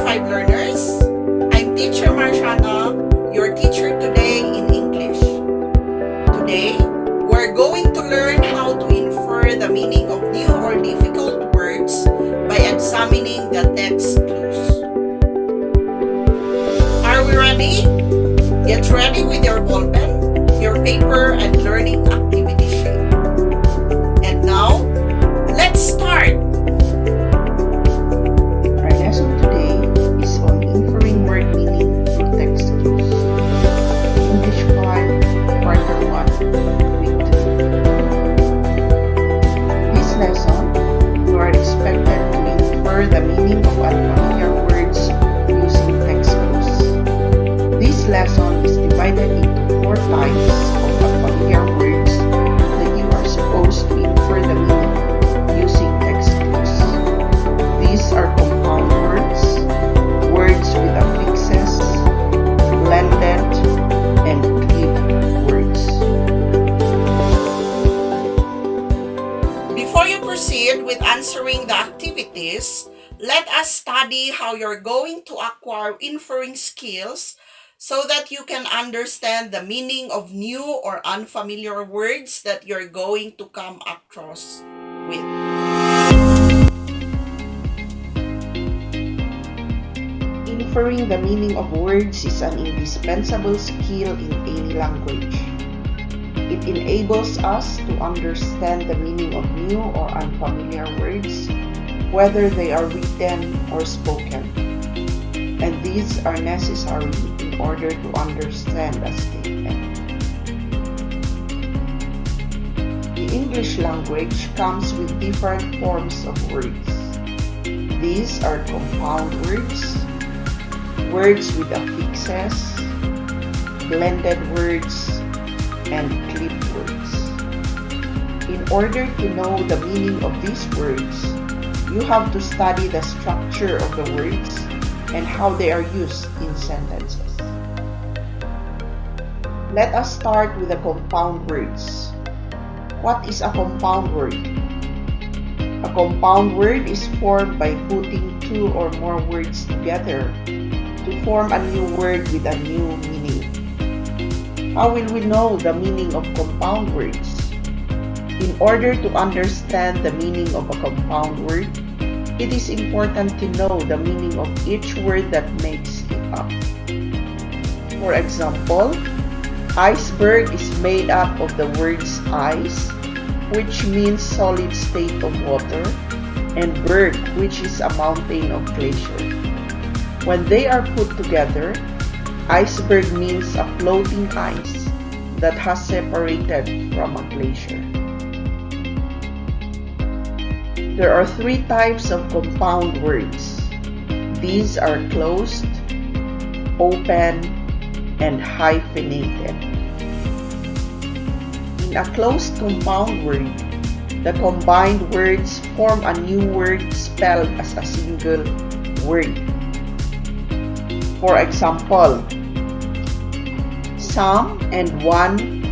5 learners. I'm teacher Marciana, your teacher today in English. Today, we're going to learn how to infer the meaning of new or difficult words by examining the text clues. Are we ready? Get ready with your ballpen, your paper, and learning activity sheet. And now, let's start! Our lesson today is on inferring word meaning through text clues. English 5, Quarter 1, Week 2. This lesson, you are expected to infer the meaning of unfamiliar words using text clues. This lesson is divided into 4 types of unfamiliar words that you are supposed to infer the meaning using text clues. These are compound words, words with affixes, blended, and clipped words. Before you proceed with answering the activities, let us study how you're going to acquire inferring skills so that you can understand the meaning of new or unfamiliar words that you're going to come across with. Inferring the meaning of words is an indispensable skill in any language. It enables us to understand the meaning of new or unfamiliar words, whether they are written or spoken. And these are necessary in order to understand a statement. The English language comes with different forms of words. These are compound words, words with affixes, blended words, and clipped words. In order to know the meaning of these words, you have to study the structure of the words and how they are used in sentences. Let us start with the compound words. What is a compound word? A compound word is formed by putting 2 or more words together to form a new word with a new meaning. How will we know the meaning of compound words? In order to understand the meaning of a compound word, it is important to know the meaning of each word that makes it up. For example, iceberg is made up of the words ice, which means solid state of water, and berg, which is a mountain of glacier. When they are put together, iceberg means a floating ice that has separated from a glacier. There are 3 types of compound words. These are closed, open, and hyphenated. In a closed compound word, the combined words form a new word spelled as a single word. For example, some and one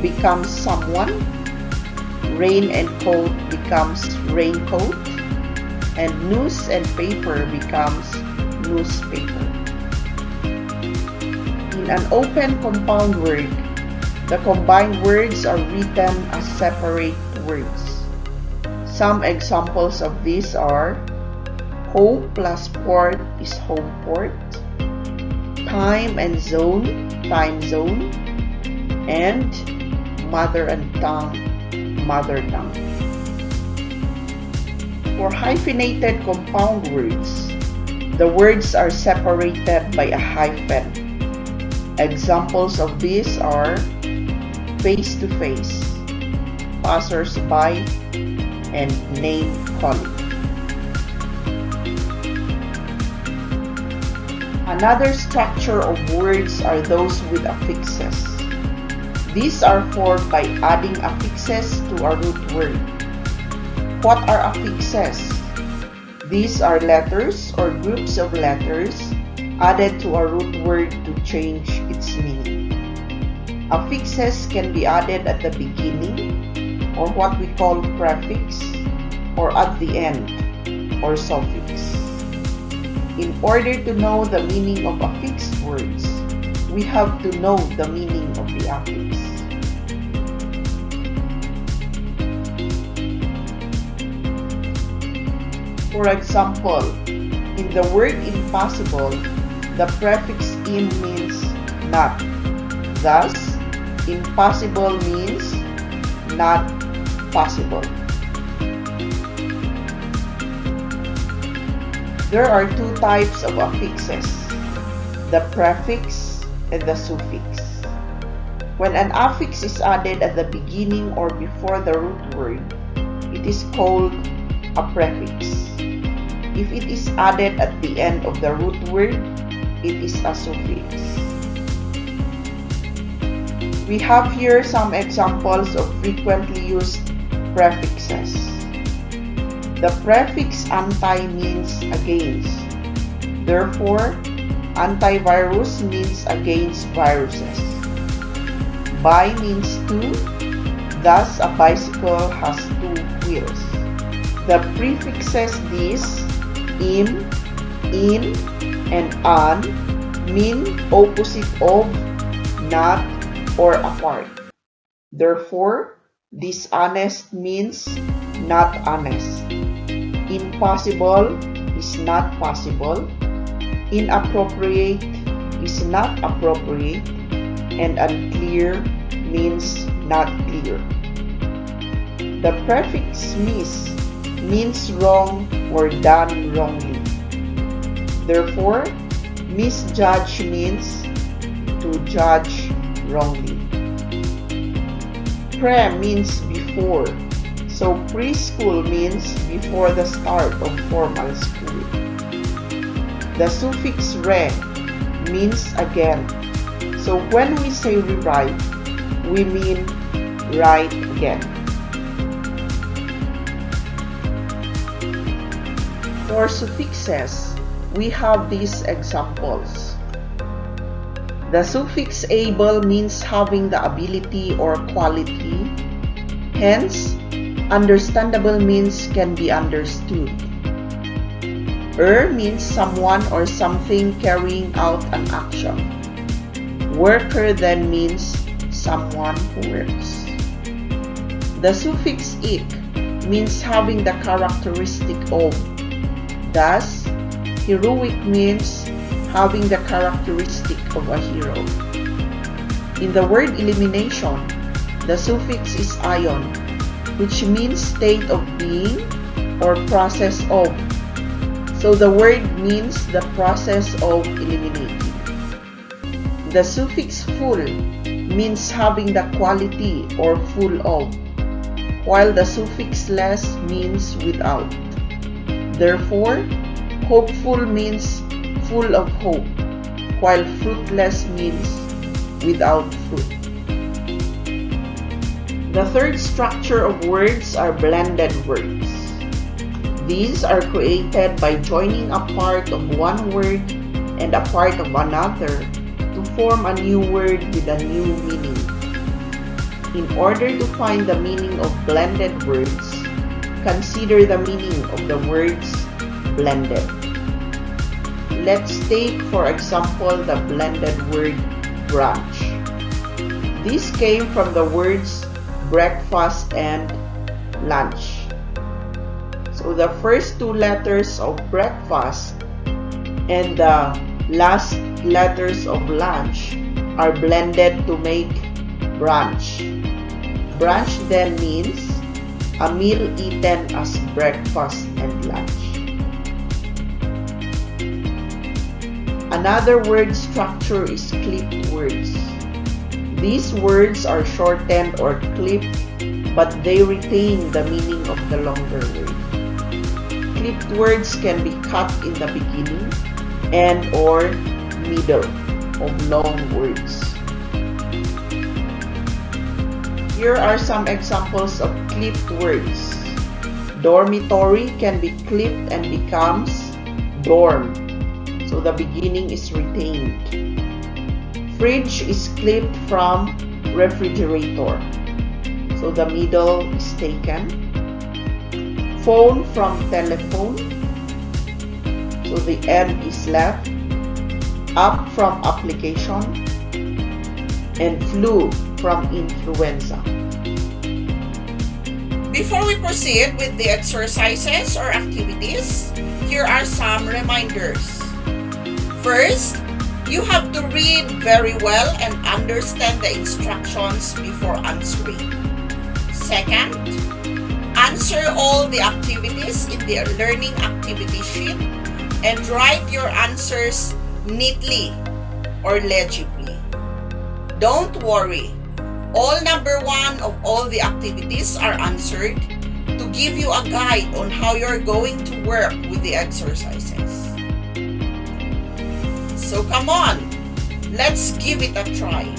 becomes someone, rain and coat becomes raincoat, and news and paper becomes newspaper. In an open compound word, the combined words are written as separate words. Some examples of these are home plus port is home port, time and zone, time zone, and mother and tongue, mother tongue. For hyphenated compound words, the words are separated by a hyphen. Examples of these are face to face, passers-by, and name calling. Another structure of words are those with affixes. These are formed by adding affixes to a root word. What are affixes? These are letters or groups of letters added to a root word to change its meaning. Affixes can be added at the beginning, or what we call prefix, or at the end, or suffix. In order to know the meaning of affixed words, we have to know the meaning of the affix. For example, in the word impossible, the prefix "im" means not. Thus, impossible means not possible. There are two types of affixes, the prefix and the suffix. When an affix is added at the beginning or before the root word, it is called a prefix. If it is added at the end of the root word, it is a suffix. We have here some examples of frequently used prefixes. The prefix "anti" means against. Therefore, antivirus means against viruses. Bi means two. Thus, a bicycle has two wheels. The prefixes "dis", "im", "in", and "an" mean opposite of, not, or apart. Therefore, dishonest means not honest. Impossible is not possible. Inappropriate is not appropriate. And unclear means not clear. The prefix "mis" means wrong or done wrongly. Therefore, misjudge means to judge wrongly. Pre means before. So preschool means before the start of formal school. The suffix "re" means again. So when we say rewrite, we mean write again. For suffixes, we have these examples. The suffix "able" means having the ability or quality. Hence, understandable means can be understood. Means someone or something carrying out an action. Worker then means someone who works. The suffix "ik" means having the characteristic of. Thus, heroic means having the characteristic of a hero. In the word elimination, the suffix is "ion", which means state of being or process of. So the word means the process of eliminating. The suffix "full" means having the quality or full of, while the suffix "less" means without. Therefore, hopeful means full of hope, while fruitless means without fruit. The third structure of words are blended words. These are created by joining a part of one word and a part of another to form a new word with a new meaning. In order to find the meaning of blended words, consider the meaning of the words blended. Let's take, for example, the blended word brunch. This came from the words breakfast and lunch. So the first two letters of breakfast and the last letters of lunch are blended to make brunch. Brunch then means a meal eaten as breakfast and lunch. Another word structure is clipped words. These words are shortened or clipped, but they retain the meaning of the longer word. Clipped words can be cut in the beginning and or middle of long words. Here are some examples of clipped words. Dormitory can be clipped and becomes dorm, so the beginning is retained. Fridge is clipped from refrigerator, so the middle is taken. Phone from telephone, So the N is left, up from application, and flu from influenza. Before we proceed with the exercises or activities, here are some reminders. First, you have to read very well and understand the instructions before answering. Second, answer all the activities in the learning activity sheet and write your answers neatly or legibly. Don't worry, all number 1 of all the activities are answered to give you a guide on how you're going to work with the exercises. So come on, let's give it a try.